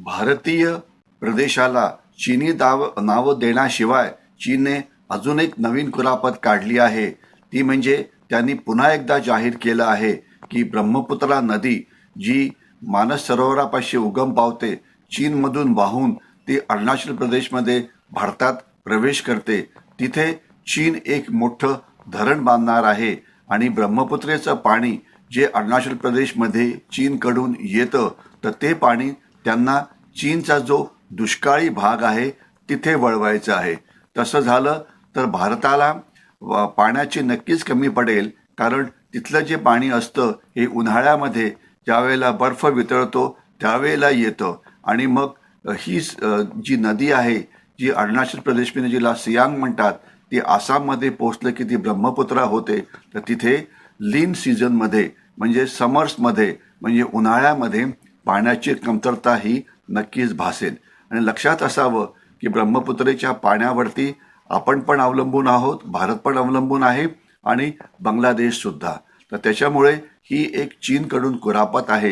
भारतीय प्रदेशाला चीनी नाव देण्याशिवाय चीनने अजून एक नवीन कुरापत काढली आहे. ती म्हणजे त्यांनी पुन्हा एकदा जाहीर केलं आहे की ब्रह्मपुत्रा नदी जी मानस सरोवरापाशी उगम पावते, चीनमधून वाहून ती अरुणाचल प्रदेशमध्ये भारतात प्रवेश करते, तिथे चीन एक मोठं धरण बांधणार आहे आणि ब्रह्मपुत्रेचं पाणी जे अरुणाचल प्रदेशमध्ये चीनकडून येतं तर ते पाणी त्यांना चीनचा जो दुष्काळी भाग आहे तिथे वळवायचं आहे. तसं झालं तर भारताला पाण्याची नक्कीच कमी पडेल, कारण तिथलं जे पाणी असतं हे उन्हाळ्यामध्ये ज्यावेळेला बर्फ वितळतो त्यावेळेला येतं आणि मग ही जी नदी आहे जी अरुणाचल प्रदेशमध्ये जिला सियांग म्हणतात ती आसाममध्ये पोचलं की ती ब्रह्मपुत्रा होते. तर तिथे लीन सीझनमध्ये म्हणजे समर्समध्ये म्हणजे उन्हाळ्यामध्ये पाण्याची कमतरता ही नक्कीच भासेल. आणि लक्षात असावं की ब्रह्मपुत्रेच्या पाण्यावरती आपण पण अवलंबून आहोत, भारत पण अवलंबून आहे आणि बांगलादेश सुद्धा. तर त्याच्यामुळे ही एक चीनकडून कुरापत आहे